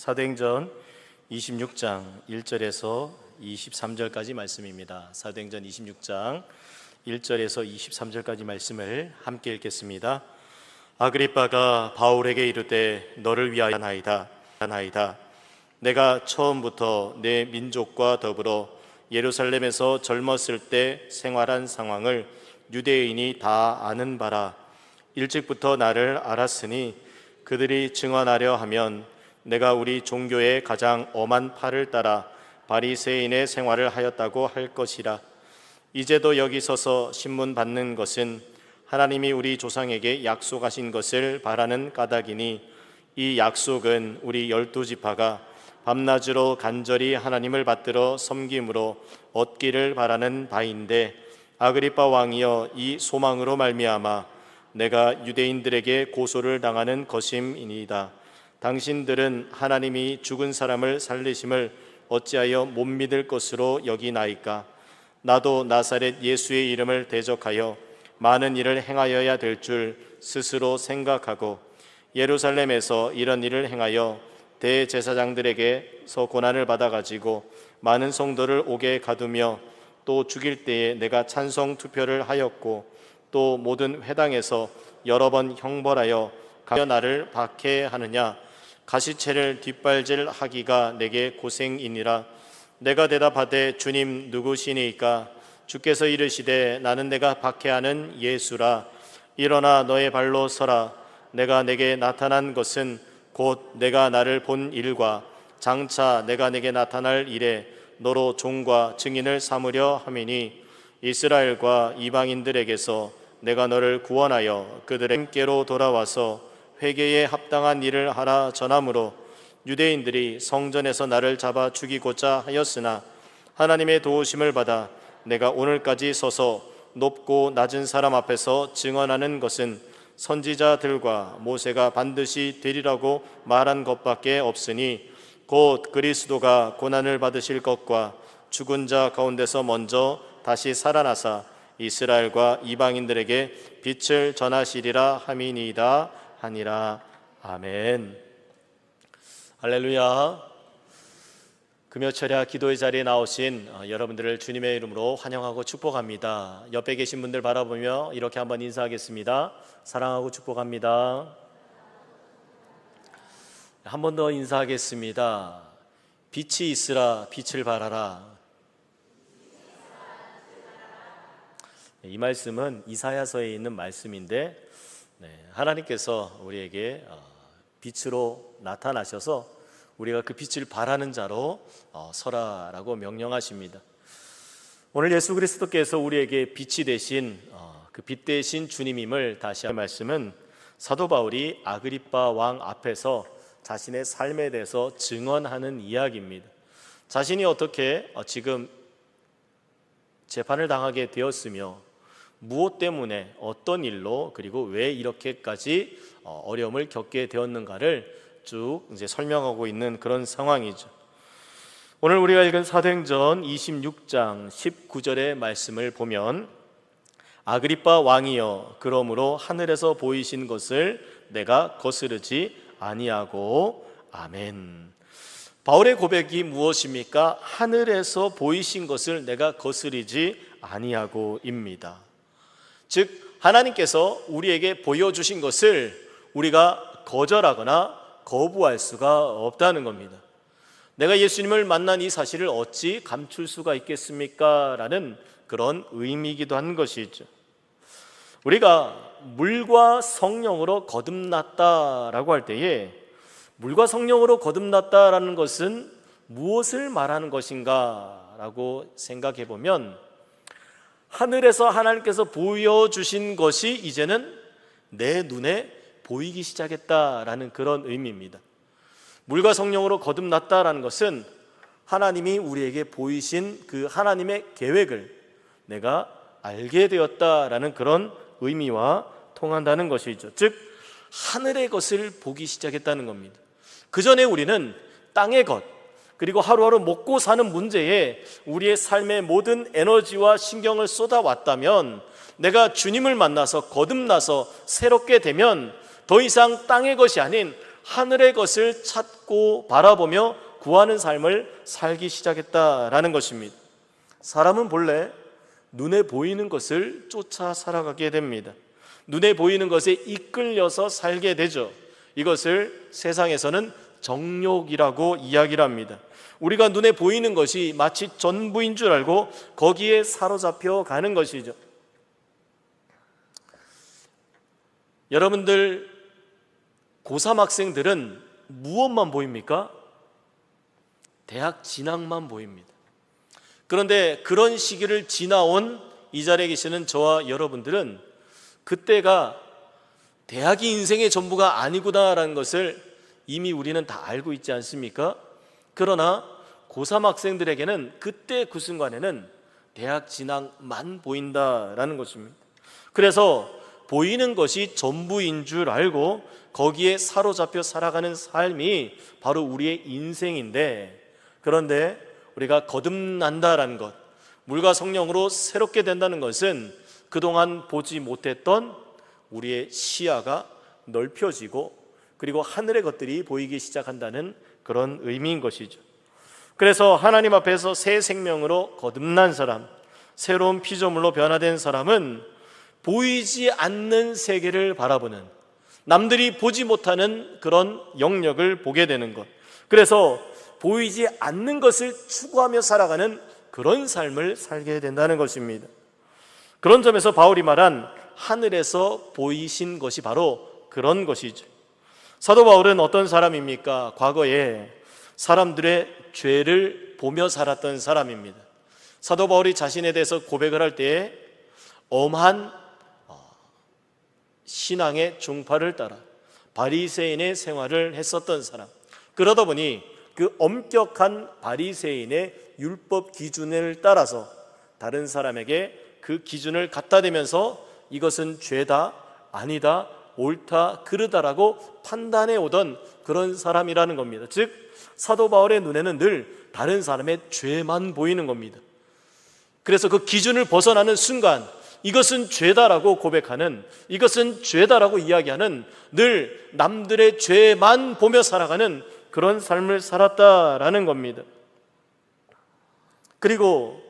사도행전 26장 1절에서 23절까지 말씀입니다. 사도행전 26장 1절에서 23절까지 말씀을 함께 읽겠습니다. 아그리빠가 바울에게 이르되 너를 위하여 하나이다. 내가 처음부터 내 민족과 더불어 예루살렘에서 젊었을 때 생활한 상황을 유대인이 다 아는 바라. 일찍부터 나를 알았으니 그들이 증언하려 하면 내가 우리 종교의 가장 엄한 팔을 따라 바리새인의 생활을 하였다고 할 것이라. 이제도 여기 서서 신문 받는 것은 하나님이 우리 조상에게 약속하신 것을 바라는 까닭이니 이 약속은 우리 12지파가 밤낮으로 간절히 하나님을 받들어 섬김으로 얻기를 바라는 바인데, 아그리빠 왕이여, 이 소망으로 말미암아 내가 유대인들에게 고소를 당하는 것임이니이다. 당신들은 하나님이 죽은 사람을 살리심을 어찌하여 못 믿을 것으로 여기나이까? 나도 나사렛 예수의 이름을 대적하여 많은 일을 행하여야 될 줄 스스로 생각하고 예루살렘에서 이런 일을 행하여 대제사장들에게서 고난을 받아가지고 많은 성도를 옥에 가두며 또 죽일 때에 내가 찬성 투표를 하였고 또 모든 회당에서 여러 번 형벌하여 가며 나를 박해하느냐? 가시채를 뒷발질 하기가 내게 고생이니라. 내가 대답하되 주님 누구시니까? 주께서 이르시되 나는 내가 박해하는 예수라. 일어나 너의 발로 서라. 내가 내게 나타난 것은 곧 내가 나를 본 일과 장차 내가 내게 나타날 일에 너로 종과 증인을 삼으려 함이니, 이스라엘과 이방인들에게서 내가 너를 구원하여 그들에게로 돌아와서 회개에 합당한 일을 하라 전함으로 유대인들이 성전에서 나를 잡아 죽이고자 하였으나 하나님의 도우심을 받아 내가 오늘까지 서서 높고 낮은 사람 앞에서 증언하는 것은 선지자들과 모세가 반드시 되리라고 말한 것밖에 없으니, 곧 그리스도가 고난을 받으실 것과 죽은 자 가운데서 먼저 다시 살아나사 이스라엘과 이방인들에게 빛을 전하시리라 함이니이다 하니라. 아멘. 할렐루야. 금요철야 기도의 자리에 나오신 여러분들을 주님의 이름으로 환영하고 축복합니다. 옆에 계신 분들 바라보며 이렇게 한번 인사하겠습니다. 사랑하고 축복합니다. 한 번 더 인사하겠습니다. 빛이 있으라 빛을 발하라. 이 말씀은 이사야서에 있는 말씀인데, 하나님께서 우리에게 빛으로 나타나셔서 우리가 그 빛을 발하는 자로 서라라고 명령하십니다. 오늘 예수 그리스도께서 우리에게 빛이 되신 그 빛 되신 주님임을 다시 한 말씀은 사도 바울이 아그리빠 왕 앞에서 자신의 삶에 대해서 증언하는 이야기입니다. 자신이 어떻게 지금 재판을 당하게 되었으며 무엇 때문에 어떤 일로 그리고 왜 이렇게까지 어려움을 겪게 되었는가를 쭉 이제 설명하고 있는 그런 상황이죠. 오늘 우리가 읽은 사도행전 26장 19절의 말씀을 보면 아그리빠 왕이여, 그러므로 하늘에서 보이신 것을 내가 거스르지 아니하고. 아멘. 바울의 고백이 무엇입니까? 하늘에서 보이신 것을 내가 거스르지 아니하고입니다. 즉 하나님께서 우리에게 보여주신 것을 우리가 거절하거나 거부할 수가 없다는 겁니다. 내가 예수님을 만난 이 사실을 어찌 감출 수가 있겠습니까? 라는 그런 의미이기도 한 것이죠. 우리가 물과 성령으로 거듭났다라고 할 때에 물과 성령으로 거듭났다라는 것은 무엇을 말하는 것인가 라고 생각해 보면, 하늘에서 하나님께서 보여주신 것이 이제는 내 눈에 보이기 시작했다라는 그런 의미입니다. 물과 성령으로 거듭났다라는 것은 하나님이 우리에게 보이신 그 하나님의 계획을 내가 알게 되었다라는 그런 의미와 통한다는 것이죠. 즉 하늘의 것을 보기 시작했다는 겁니다. 그 전에 우리는 땅의 것, 그리고 하루하루 먹고 사는 문제에 우리의 삶의 모든 에너지와 신경을 쏟아왔다면, 내가 주님을 만나서 거듭나서 새롭게 되면 더 이상 땅의 것이 아닌 하늘의 것을 찾고 바라보며 구하는 삶을 살기 시작했다라는 것입니다. 사람은 본래 눈에 보이는 것을 쫓아 살아가게 됩니다. 눈에 보이는 것에 이끌려서 살게 되죠. 이것을 세상에서는 정욕이라고 이야기를 합니다. 우리가 눈에 보이는 것이 마치 전부인 줄 알고 거기에 사로잡혀 가는 것이죠. 여러분들 고3 학생들은 무엇만 보입니까? 대학 진학만 보입니다. 그런데 그런 시기를 지나온 이 자리에 계시는 저와 여러분들은 그때가 대학이 인생의 전부가 아니구나라는 것을 이미 우리는 다 알고 있지 않습니까? 그러나 고3 학생들에게는 그때 그 순간에는 대학 진학만 보인다라는 것입니다. 그래서 보이는 것이 전부인 줄 알고 거기에 사로잡혀 살아가는 삶이 바로 우리의 인생인데, 그런데 우리가 거듭난다라는 것, 물과 성령으로 새롭게 된다는 것은 그동안 보지 못했던 우리의 시야가 넓혀지고 그리고 하늘의 것들이 보이기 시작한다는 그런 의미인 것이죠. 그래서 하나님 앞에서 새 생명으로 거듭난 사람, 새로운 피조물로 변화된 사람은 보이지 않는 세계를 바라보는, 남들이 보지 못하는 그런 영역을 보게 되는 것, 그래서 보이지 않는 것을 추구하며 살아가는 그런 삶을 살게 된다는 것입니다. 그런 점에서 바울이 말한 하늘에서 보이신 것이 바로 그런 것이죠. 사도 바울은 어떤 사람입니까? 과거에 사람들의 죄를 보며 살았던 사람입니다. 사도 바울이 자신에 대해서 고백을 할 때에 엄한 신앙의 종파를 따라 바리새인의 생활을 했었던 사람, 그러다 보니 그 엄격한 바리새인의 율법 기준을 따라서 다른 사람에게 그 기준을 갖다 대면서 이것은 죄다, 아니다, 옳다, 그르다라고 판단해 오던 그런 사람이라는 겁니다. 즉 사도 바울의 눈에는 늘 다른 사람의 죄만 보이는 겁니다. 그래서 그 기준을 벗어나는 순간 이것은 죄다라고 고백하는, 이것은 죄다라고 이야기하는, 늘 남들의 죄만 보며 살아가는 그런 삶을 살았다라는 겁니다. 그리고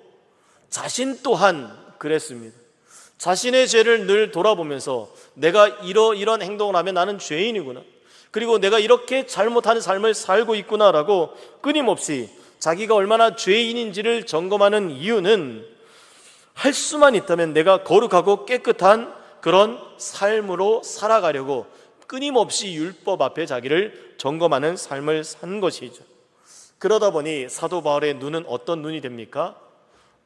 자신 또한 그랬습니다. 자신의 죄를 늘 돌아보면서 내가 이런 행동을 하면 나는 죄인이구나, 그리고 내가 이렇게 잘못하는 삶을 살고 있구나라고 끊임없이 자기가 얼마나 죄인인지를 점검하는 이유는 할 수만 있다면 내가 거룩하고 깨끗한 그런 삶으로 살아가려고 끊임없이 율법 앞에 자기를 점검하는 삶을 산 것이죠. 그러다 보니 사도 바울의 눈은 어떤 눈이 됩니까?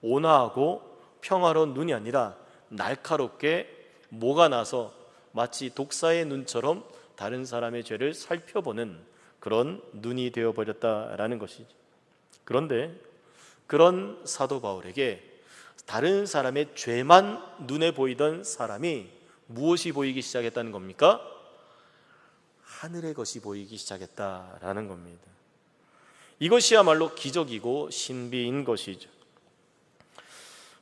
온화하고 평화로운 눈이 아니라 날카롭게 모가 나서 마치 독사의 눈처럼 다른 사람의 죄를 살펴보는 그런 눈이 되어버렸다라는 것이죠. 그런데 그런 사도 바울에게 다른 사람의 죄만 눈에 보이던 사람이 무엇이 보이기 시작했다는 겁니까? 하늘의 것이 보이기 시작했다라는 겁니다. 이것이야말로 기적이고 신비인 것이죠.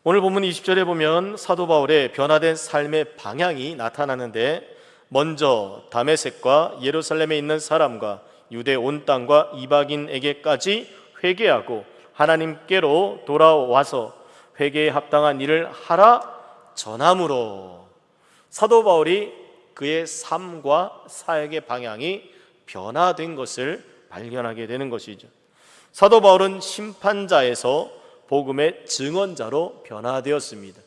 오늘 본문 20절에 보면 사도 바울의 변화된 삶의 방향이 나타나는데, 먼저 다메섹과 예루살렘에 있는 사람과 유대 온 땅과 이방인에게까지 회개하고 하나님께로 돌아와서 회개에 합당한 일을 하라 전함으로, 사도 바울이 그의 삶과 사역의 방향이 변화된 것을 발견하게 되는 것이죠. 사도 바울은 심판자에서 복음의 증언자로 변화되었습니다.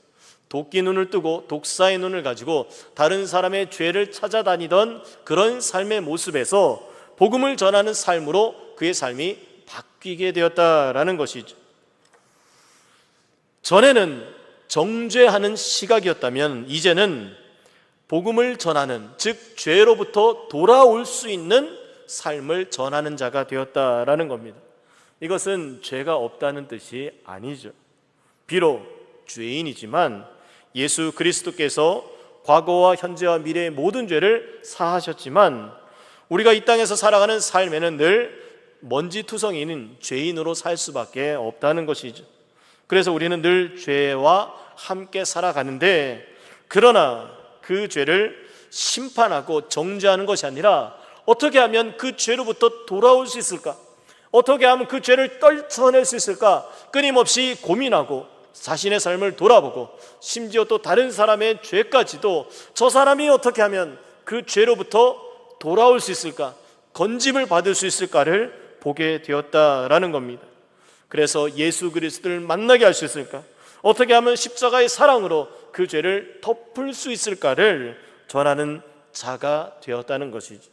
도끼 눈을 뜨고 독사의 눈을 가지고 다른 사람의 죄를 찾아다니던 그런 삶의 모습에서 복음을 전하는 삶으로 그의 삶이 바뀌게 되었다라는 것이죠. 전에는 정죄하는 시각이었다면 이제는 복음을 전하는, 즉 죄로부터 돌아올 수 있는 삶을 전하는 자가 되었다라는 겁니다. 이것은 죄가 없다는 뜻이 아니죠. 비록 죄인이지만 예수 그리스도께서 과거와 현재와 미래의 모든 죄를 사하셨지만 우리가 이 땅에서 살아가는 삶에는 늘 먼지투성이는 죄인으로 살 수밖에 없다는 것이죠. 그래서 우리는 늘 죄와 함께 살아가는데, 그러나 그 죄를 심판하고 정죄하는 것이 아니라 어떻게 하면 그 죄로부터 돌아올 수 있을까? 어떻게 하면 그 죄를 떨쳐낼 수 있을까? 끊임없이 고민하고 자신의 삶을 돌아보고 심지어 또 다른 사람의 죄까지도 저 사람이 어떻게 하면 그 죄로부터 돌아올 수 있을까? 건짐을 받을 수 있을까를 보게 되었다라는 겁니다. 그래서 예수 그리스도를 만나게 할 수 있을까? 어떻게 하면 십자가의 사랑으로 그 죄를 덮을 수 있을까를 전하는 자가 되었다는 것이죠.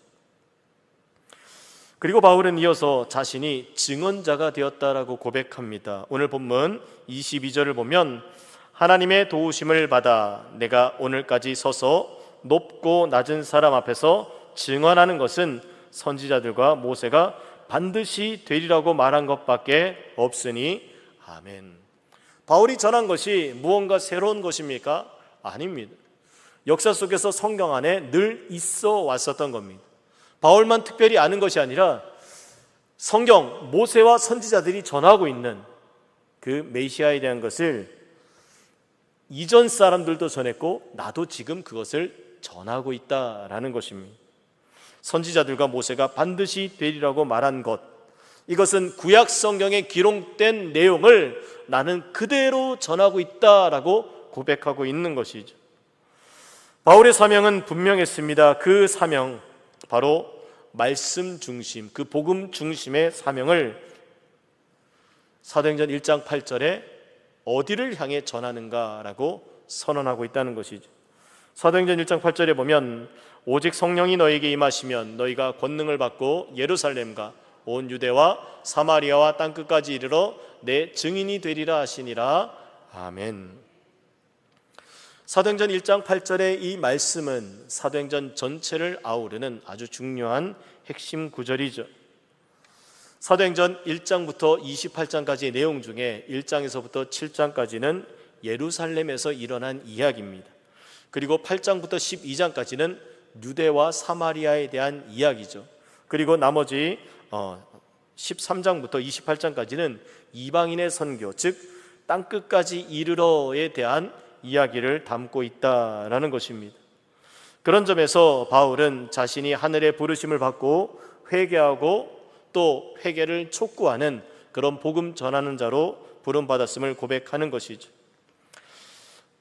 그리고 바울은 이어서 자신이 증언자가 되었다라고 고백합니다. 오늘 본문 22절을 보면 하나님의 도우심을 받아 내가 오늘까지 서서 높고 낮은 사람 앞에서 증언하는 것은 선지자들과 모세가 반드시 되리라고 말한 것밖에 없으니 아멘. 바울이 전한 것이 무언가 새로운 것입니까? 아닙니다. 역사 속에서 성경 안에 늘 있어 왔었던 겁니다. 바울만 특별히 아는 것이 아니라 성경, 모세와 선지자들이 전하고 있는 그 메시아에 대한 것을 이전 사람들도 전했고 나도 지금 그것을 전하고 있다라는 것입니다. 선지자들과 모세가 반드시 되리라고 말한 것, 이것은 구약 성경에 기록된 내용을 나는 그대로 전하고 있다라고 고백하고 있는 것이죠. 바울의 사명은 분명했습니다. 그 사명, 바로 말씀 중심, 그 복음 중심의 사명을 사도행전 1장 8절에 어디를 향해 전하는가라고 선언하고 있다는 것이죠. 사도행전 1장 8절에 보면 오직 성령이 너에게 임하시면 너희가 권능을 받고 예루살렘과 온 유대와 사마리아와 땅끝까지 이르러 내 증인이 되리라 하시니라. 아멘. 사도행전 1장 8절의 이 말씀은 사도행전 전체를 아우르는 아주 중요한 핵심 구절이죠. 사도행전 1장부터 28장까지의 내용 중에 1장에서부터 7장까지는 예루살렘에서 일어난 이야기입니다. 그리고 8장부터 12장까지는 유대와 사마리아에 대한 이야기죠. 그리고 나머지 13장부터 28장까지는 이방인의 선교, 즉 땅끝까지 이르러에 대한 이야기를 담고 있다라는 것입니다. 그런 점에서 바울은 자신이 하늘의 부르심을 받고 회개하고 또 회개를 촉구하는 그런 복음 전하는 자로 부름받았음을 고백하는 것이죠.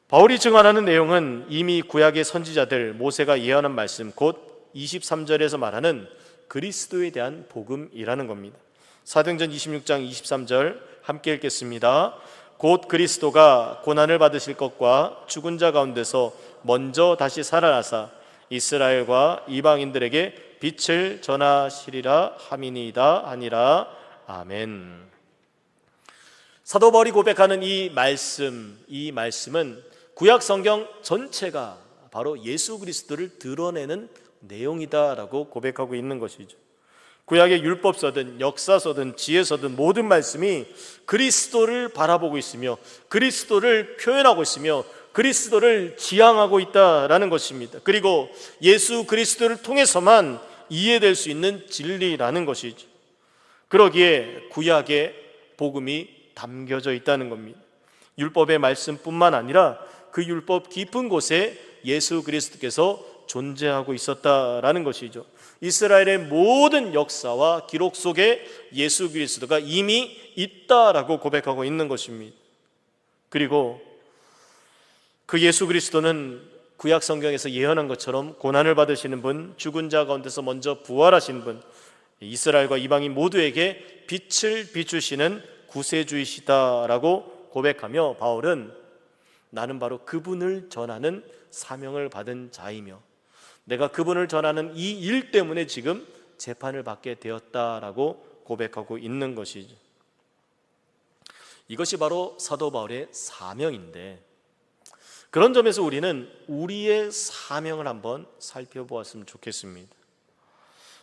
바울이 증언하는 내용은 이미 구약의 선지자들 모세가 예언한 말씀, 곧 23절에서 말하는 그리스도에 대한 복음이라는 겁니다. 사도행전 26장 23절 함께 읽겠습니다. 곧 그리스도가 고난을 받으실 것과 죽은 자 가운데서 먼저 다시 살아나사 이스라엘과 이방인들에게 빛을 전하시리라 함이니이다 하니라. 아멘. 사도 바울이 고백하는 이 말씀은 구약 성경 전체가 바로 예수 그리스도를 드러내는 내용이다라고 고백하고 있는 것이죠. 구약의 율법서든 역사서든 지혜서든 모든 말씀이 그리스도를 바라보고 있으며 그리스도를 표현하고 있으며 그리스도를 지향하고 있다라는 것입니다. 그리고 예수 그리스도를 통해서만 이해될 수 있는 진리라는 것이죠. 그러기에 구약의 복음이 담겨져 있다는 겁니다. 율법의 말씀뿐만 아니라 그 율법 깊은 곳에 예수 그리스도께서 존재하고 있었다라는 것이죠. 이스라엘의 모든 역사와 기록 속에 예수 그리스도가 이미 있다라고 고백하고 있는 것입니다. 그리고 그 예수 그리스도는 구약 성경에서 예언한 것처럼 고난을 받으시는 분, 죽은 자 가운데서 먼저 부활하신 분, 이스라엘과 이방인 모두에게 빛을 비추시는 구세주이시다라고 고백하며 바울은 나는 바로 그분을 전하는 사명을 받은 자이며 내가 그분을 전하는 이 일 때문에 지금 재판을 받게 되었다라고 고백하고 있는 것이죠. 이것이 바로 사도 바울의 사명인데, 그런 점에서 우리는 우리의 사명을 한번 살펴보았으면 좋겠습니다.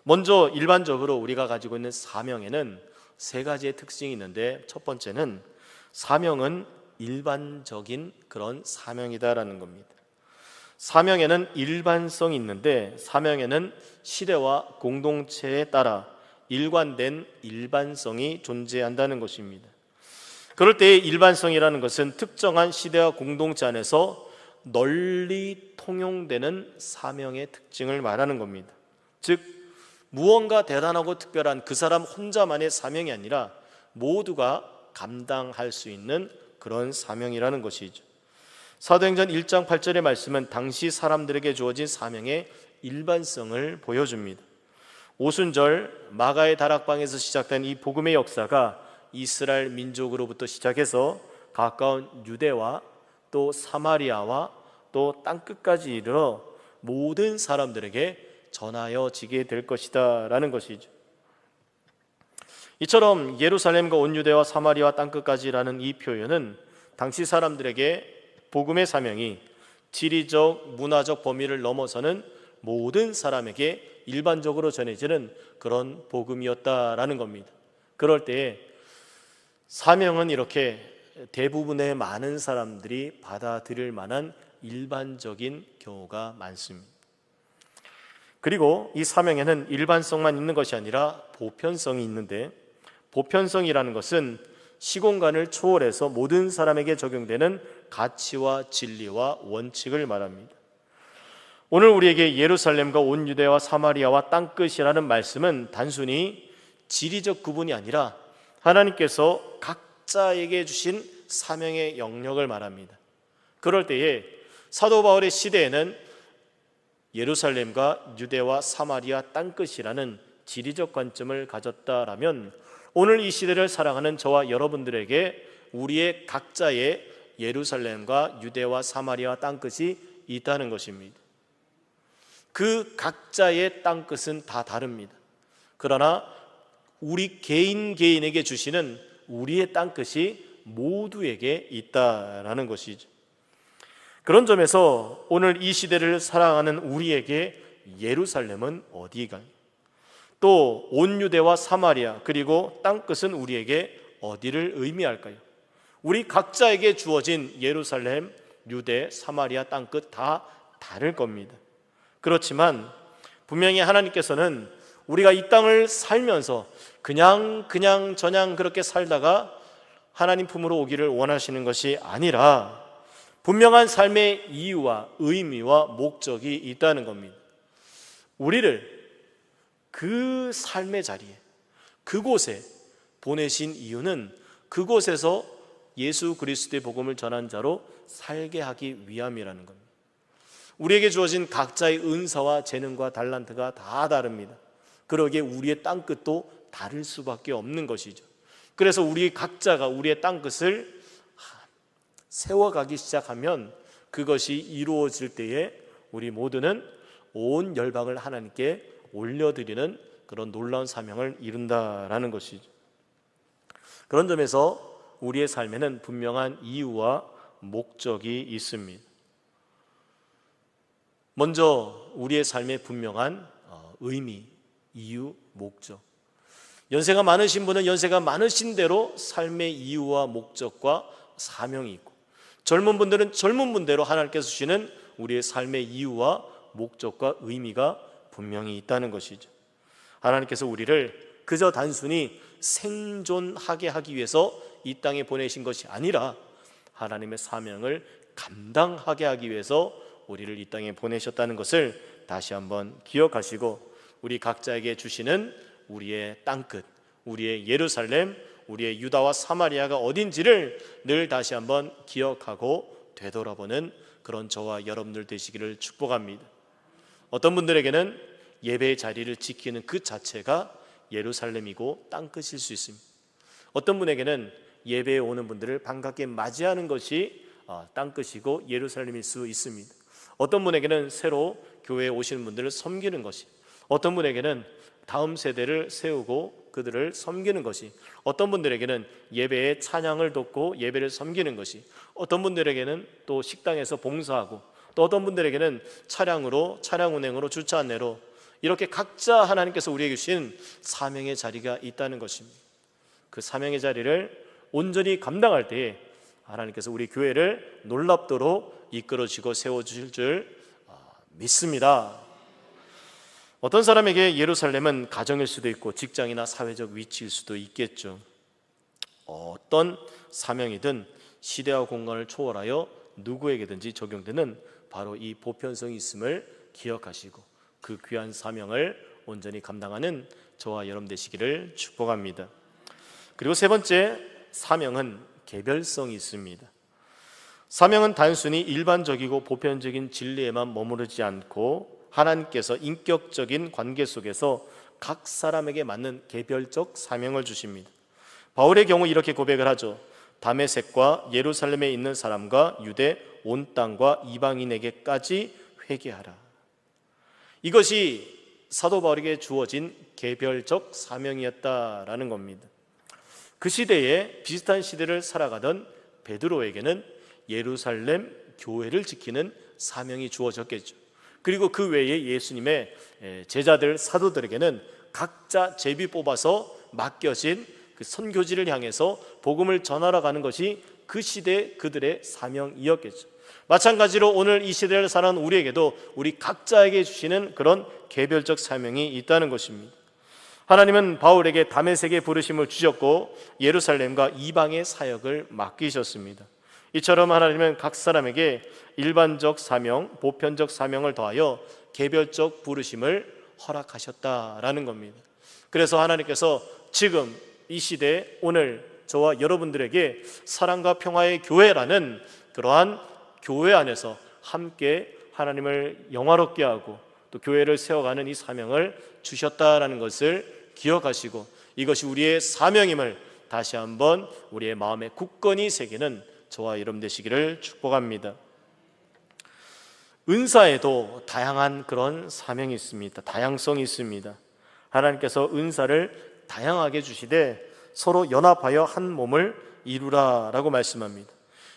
먼저 일반적으로 우리가 가지고 있는 사명에는 세 가지의 특징이 있는데, 첫 번째는 사명은 일반적인 그런 사명이다라는 겁니다. 사명에는 일반성이 있는데 사명에는 시대와 공동체에 따라 일관된 일반성이 존재한다는 것입니다. 그럴 때의 일반성이라는 것은 특정한 시대와 공동체 안에서 널리 통용되는 사명의 특징을 말하는 겁니다. 즉 무언가 대단하고 특별한 그 사람 혼자만의 사명이 아니라 모두가 감당할 수 있는 그런 사명이라는 것이죠. 사도행전 1장 8절의 말씀은 당시 사람들에게 주어진 사명의 일반성을 보여줍니다. 오순절 마가의 다락방에서 시작된 이 복음의 역사가 이스라엘 민족으로부터 시작해서 가까운 유대와 또 사마리아와 또 땅끝까지 이르러 모든 사람들에게 전하여지게 될 것이다 라는 것이죠. 이처럼 예루살렘과 온 유대와 사마리아 땅끝까지라는 이 표현은 당시 사람들에게 복음의 사명이 지리적, 문화적 범위를 넘어서는 모든 사람에게 일반적으로 전해지는 그런 복음이었다라는 겁니다. 그럴 때에 사명은 이렇게 대부분의 많은 사람들이 받아들일 만한 일반적인 경우가 많습니다. 그리고 이 사명에는 일반성만 있는 것이 아니라 보편성이 있는데, 보편성이라는 것은 시공간을 초월해서 모든 사람에게 적용되는 가치와 진리와 원칙을 말합니다. 오늘 우리에게 예루살렘과 온 유대와 사마리아와 땅끝이라는 말씀은 단순히 지리적 구분이 아니라 하나님께서 각자에게 주신 사명의 영역을 말합니다. 그럴 때에 사도 바울의 시대에는 예루살렘과 유대와 사마리아 땅끝이라는 지리적 관점을 가졌다라면, 오늘 이 시대를 살아가는 저와 여러분들에게 우리의 각자의 예루살렘과 유대와 사마리아 땅끝이 있다는 것입니다. 그 각자의 땅끝은 다 다릅니다. 그러나 우리 개인에게 주시는 우리의 땅끝이 모두에게 있다라는 것이죠. 그런 점에서 오늘 이 시대를 살아가는 우리에게 예루살렘은 어디가, 또 온 유대와 사마리아 그리고 땅끝은 우리에게 어디를 의미할까요? 우리 각자에게 주어진 예루살렘, 유대, 사마리아 땅끝 다 다를 겁니다. 그렇지만 분명히 하나님께서는 우리가 이 땅을 살면서 그냥 저냥 그렇게 살다가 하나님 품으로 오기를 원하시는 것이 아니라 분명한 삶의 이유와 의미와 목적이 있다는 겁니다. 우리를 그 삶의 자리에, 그곳에 보내신 이유는 그곳에서 예수 그리스도의 복음을 전한 자로 살게 하기 위함이라는 겁니다. 우리에게 주어진 각자의 은사와 재능과 달란트가 다 다릅니다. 그러기에 우리의 땅끝도 다를 수밖에 없는 것이죠. 그래서 우리 각자가 우리의 땅끝을 세워가기 시작하면 그것이 이루어질 때에 우리 모두는 온 열방을 하나님께 올려드리는 그런 놀라운 사명을 이룬다라는 것이죠. 그런 점에서 우리의 삶에는 분명한 이유와 목적이 있습니다. 먼저 우리의 삶에 분명한 의미, 이유, 목적. 연세가 많으신 분은 연세가 많으신 대로 삶의 이유와 목적과 사명이 있고, 젊은 분들은 젊은 분대로 하나님께서 주시는 우리의 삶의 이유와 목적과 의미가 분명히 있다는 것이죠. 하나님께서 우리를 그저 단순히 생존하게 하기 위해서 이 땅에 보내신 것이 아니라 하나님의 사명을 감당하게 하기 위해서 우리를 이 땅에 보내셨다는 것을 다시 한번 기억하시고, 우리 각자에게 주시는 우리의 땅끝, 우리의 예루살렘, 우리의 유다와 사마리아가 어딘지를 늘 다시 한번 기억하고 되돌아보는 그런 저와 여러분들 되시기를 축복합니다. 어떤 분들에게는 예배의 자리를 지키는 그 자체가 예루살렘이고 땅끝일 수 있습니다. 어떤 분에게는 예배에 오는 분들을 반갑게 맞이하는 것이 땅끝이고 예루살렘일 수 있습니다. 어떤 분에게는 새로 교회에 오시는 분들을 섬기는 것이, 어떤 분에게는 다음 세대를 세우고 그들을 섬기는 것이, 어떤 분들에게는 예배의 찬양을 돕고 예배를 섬기는 것이, 어떤 분들에게는 또 식당에서 봉사하고, 또 어떤 분들에게는 차량 운행으로 주차 안내로, 이렇게 각자 하나님께서 우리에게 주신 사명의 자리가 있다는 것입니다. 그 사명의 자리를 온전히 감당할 때에 하나님께서 우리 교회를 놀랍도록 이끌어주고 세워주실 줄 믿습니다. 어떤 사람에게 예루살렘은 가정일 수도 있고 직장이나 사회적 위치일 수도 있겠죠. 어떤 사명이든 시대와 공간을 초월하여 누구에게든지 적용되는 바로 이 보편성이 있음을 기억하시고 그 귀한 사명을 온전히 감당하는 저와 여러분 되시기를 축복합니다. 그리고 세 번째, 사명은 개별성이 있습니다. 사명은 단순히 일반적이고 보편적인 진리에만 머무르지 않고 하나님께서 인격적인 관계 속에서 각 사람에게 맞는 개별적 사명을 주십니다. 바울의 경우 이렇게 고백을 하죠. 다메섹과 예루살렘에 있는 사람과 유대 온 땅과 이방인에게까지 회개하라. 이것이 사도 바울에게 주어진 개별적 사명이었다라는 겁니다. 그 시대에 비슷한 시대를 살아가던 베드로에게는 예루살렘 교회를 지키는 사명이 주어졌겠죠. 그리고 그 외에 예수님의 제자들 사도들에게는 각자 제비 뽑아서 맡겨진 그 선교지를 향해서 복음을 전하러 가는 것이 그 시대 그들의 사명이었겠죠. 마찬가지로 오늘 이 시대를 사는 우리에게도 우리 각자에게 주시는 그런 개별적 사명이 있다는 것입니다. 하나님은 바울에게 다메섹의 부르심을 주셨고 예루살렘과 이방의 사역을 맡기셨습니다. 이처럼 하나님은 각 사람에게 일반적 사명, 보편적 사명을 더하여 개별적 부르심을 허락하셨다라는 겁니다. 그래서 하나님께서 지금 이 시대 오늘 저와 여러분들에게 사랑과 평화의 교회라는 그러한 교회 안에서 함께 하나님을 영화롭게 하고 또 교회를 세워가는 이 사명을 주셨다라는 것을 기억하시고 이것이 우리의 사명임을 다시 한번 우리의 마음에 굳건히 새기는 저와 여러분 되시기를 축복합니다. 은사에도 다양한 그런 사명이 있습니다. 다양성이 있습니다. 하나님께서 은사를 다양하게 주시되 서로 연합하여 한 몸을 이루라라고 말씀합니다.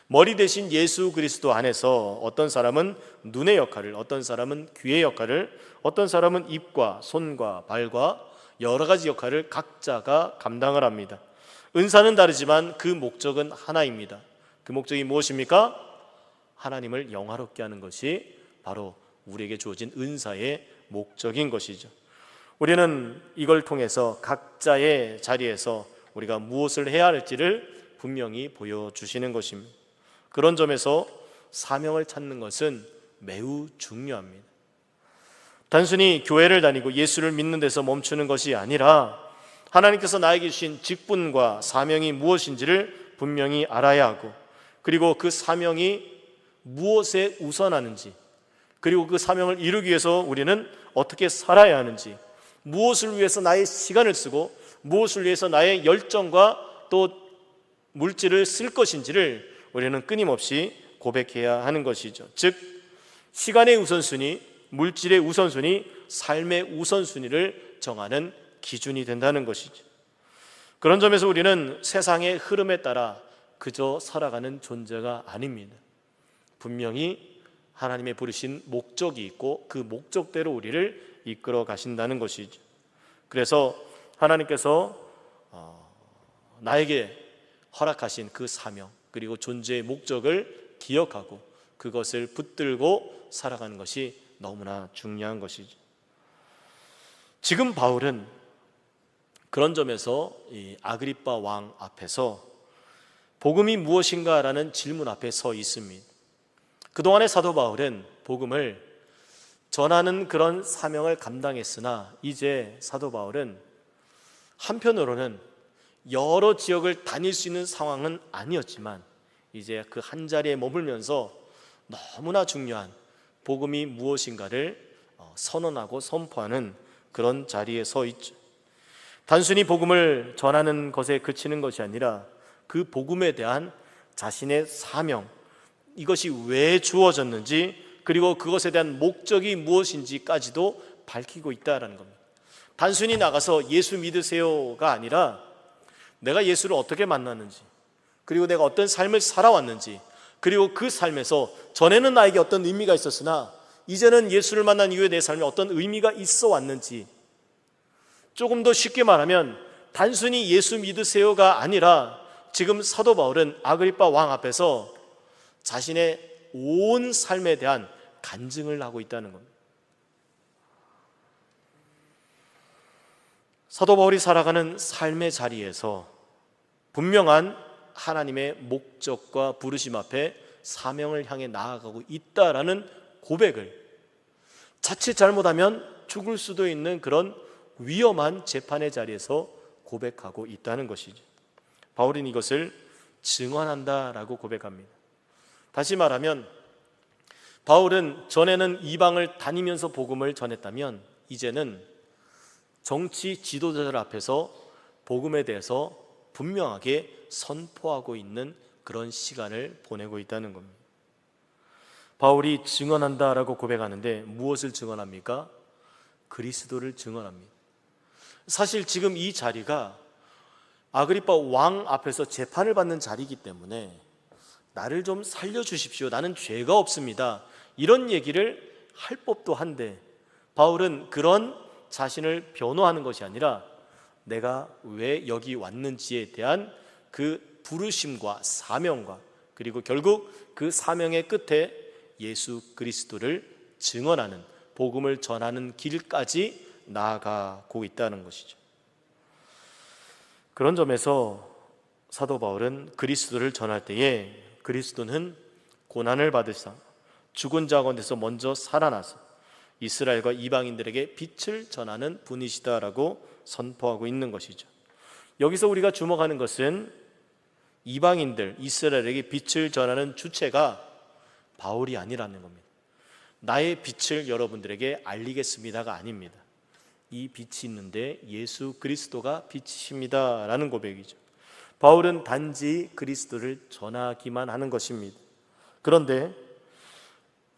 머리 대신 예수 그리스도 안에서 어떤 사람은 눈의 역할을, 어떤 사람은 귀의 역할을, 어떤 사람은 입과 손과 발과 여러 가지 역할을 각자가 감당을 합니다. 은사는 다르지만 그 목적은 하나입니다. 그 목적이 무엇입니까? 하나님을 영화롭게 하는 것이 바로 우리에게 주어진 은사의 목적인 것이죠. 우리는 이걸 통해서 각자의 자리에서 우리가 무엇을 해야 할지를 분명히 보여주시는 것입니다. 그런 점에서 사명을 찾는 것은 매우 중요합니다. 단순히 교회를 다니고 예수를 믿는 데서 멈추는 것이 아니라 하나님께서 나에게 주신 직분과 사명이 무엇인지를 분명히 알아야 하고 그리고 그 사명이 무엇에 우선하는지 그리고 그 사명을 이루기 위해서 우리는 어떻게 살아야 하는지 무엇을 위해서 나의 시간을 쓰고 무엇을 위해서 나의 열정과 또 물질을 쓸 것인지를 우리는 끊임없이 고백해야 하는 것이죠. 즉 시간의 우선순위, 물질의 우선순위, 삶의 우선순위를 정하는 기준이 된다는 것이죠. 그런 점에서 우리는 세상의 흐름에 따라 그저 살아가는 존재가 아닙니다. 분명히 하나님의 부르신 목적이 있고 그 목적대로 우리를 이끌어 가신다는 것이죠. 그래서 하나님께서 나에게 허락하신 그 사명 그리고 존재의 목적을 기억하고 그것을 붙들고 살아가는 것이 너무나 중요한 것이죠. 지금 바울은 그런 점에서 이 아그리빠 왕 앞에서 복음이 무엇인가라는 질문 앞에 서 있습니다. 그동안의 사도 바울은 복음을 전하는 그런 사명을 감당했으나 이제 사도 바울은 한편으로는 여러 지역을 다닐 수 있는 상황은 아니었지만 이제 그 한 자리에 머물면서 너무나 중요한 복음이 무엇인가를 선언하고 선포하는 그런 자리에 서 있죠. 단순히 복음을 전하는 것에 그치는 것이 아니라 그 복음에 대한 자신의 사명, 이것이 왜 주어졌는지 그리고 그것에 대한 목적이 무엇인지까지도 밝히고 있다는 겁니다. 단순히 나가서 예수 믿으세요가 아니라 내가 예수를 어떻게 만났는지 그리고 내가 어떤 삶을 살아왔는지 그리고 그 삶에서 전에는 나에게 어떤 의미가 있었으나 이제는 예수를 만난 이후에 내 삶에 어떤 의미가 있어 왔는지 조금 더 쉽게 말하면 단순히 예수 믿으세요가 아니라 지금 사도 바울은 아그리빠 왕 앞에서 자신의 온 삶에 대한 간증을 하고 있다는 겁니다. 사도 바울이 살아가는 삶의 자리에서 분명한 하나님의 목적과 부르심 앞에 사명을 향해 나아가고 있다라는 고백을 자칫 잘못하면 죽을 수도 있는 그런 위험한 재판의 자리에서 고백하고 있다는 것이죠. 바울은 이것을 증언한다라고 고백합니다. 다시 말하면 바울은 전에는 이방을 다니면서 복음을 전했다면 이제는 정치 지도자들 앞에서 복음에 대해서 분명하게 선포하고 있는 그런 시간을 보내고 있다는 겁니다. 바울이 증언한다라고 고백하는데 무엇을 증언합니까? 그리스도를 증언합니다. 사실 지금 이 자리가 아그리파 왕 앞에서 재판을 받는 자리이기 때문에 나를 좀 살려주십시오, 나는 죄가 없습니다, 이런 얘기를 할 법도 한데 바울은 그런 자신을 변호하는 것이 아니라 내가 왜 여기 왔는지에 대한 그 부르심과 사명과 그리고 결국 그 사명의 끝에 예수 그리스도를 증언하는, 복음을 전하는 길까지 나아가고 있다는 것이죠. 그런 점에서 사도 바울은 그리스도를 전할 때에 그리스도는 고난을 받으사 죽은 자 가운데서 먼저 살아나서 이스라엘과 이방인들에게 빛을 전하는 분이시다라고 선포하고 있는 것이죠. 여기서 우리가 주목하는 것은 이방인들, 이스라엘에게 빛을 전하는 주체가 바울이 아니라는 겁니다. 나의 빛을 여러분들에게 알리겠습니다가 아닙니다. 이 빛이 있는데 예수 그리스도가 빛이십니다 라는 고백이죠. 바울은 단지 그리스도를 전하기만 하는 것입니다. 그런데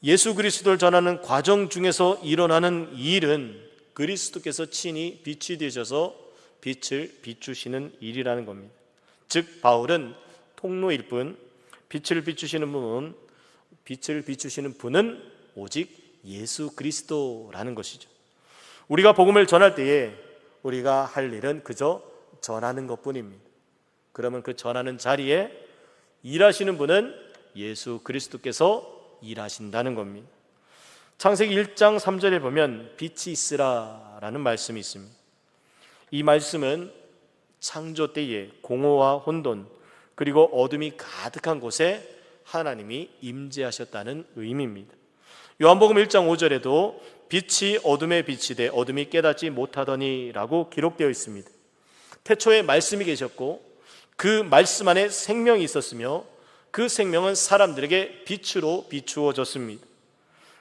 예수 그리스도를 전하는 과정 중에서 일어나는 일은 그리스도께서 친히 빛이 되셔서 빛을 비추시는 일이라는 겁니다. 즉 바울은 통로일 뿐 빛을 비추시는 분은 오직 예수 그리스도라는 것이죠. 우리가 복음을 전할 때에 우리가 할 일은 그저 전하는 것뿐입니다. 그러면 그 전하는 자리에 일하시는 분은 예수 그리스도께서 일하신다는 겁니다. 창세기 1장 3절에 보면 빛이 있으라 라는 말씀이 있습니다. 이 말씀은 창조 때에 공허와 혼돈 그리고 어둠이 가득한 곳에 하나님이 임재하셨다는 의미입니다. 요한복음 1장 5절에도 빛이 어둠에 빛이 돼 어둠이 깨닫지 못하더니 라고 기록되어 있습니다. 태초에 말씀이 계셨고 그 말씀 안에 생명이 있었으며 그 생명은 사람들에게 빛으로 비추어졌습니다.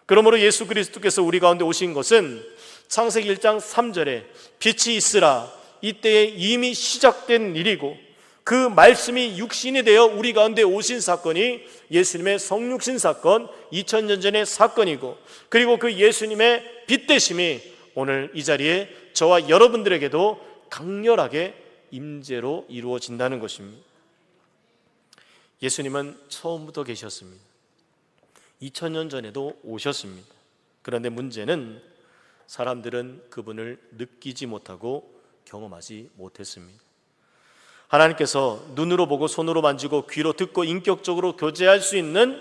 그러므로 예수 그리스도께서 우리 가운데 오신 것은 창세기 1장 3절에 빛이 있으라 이때에 이미 시작된 일이고 그 말씀이 육신이 되어 우리 가운데 오신 사건이 예수님의 성육신 사건 2000년 전의 사건이고 그리고 그 예수님의 빛 되심이 오늘 이 자리에 저와 여러분들에게도 강렬하게 임재로 이루어진다는 것입니다. 예수님은 처음부터 계셨습니다. 2000년 전에도 오셨습니다. 그런데 문제는 사람들은 그분을 느끼지 못하고 경험하지 못했습니다. 하나님께서 눈으로 보고 손으로 만지고 귀로 듣고 인격적으로 교제할 수 있는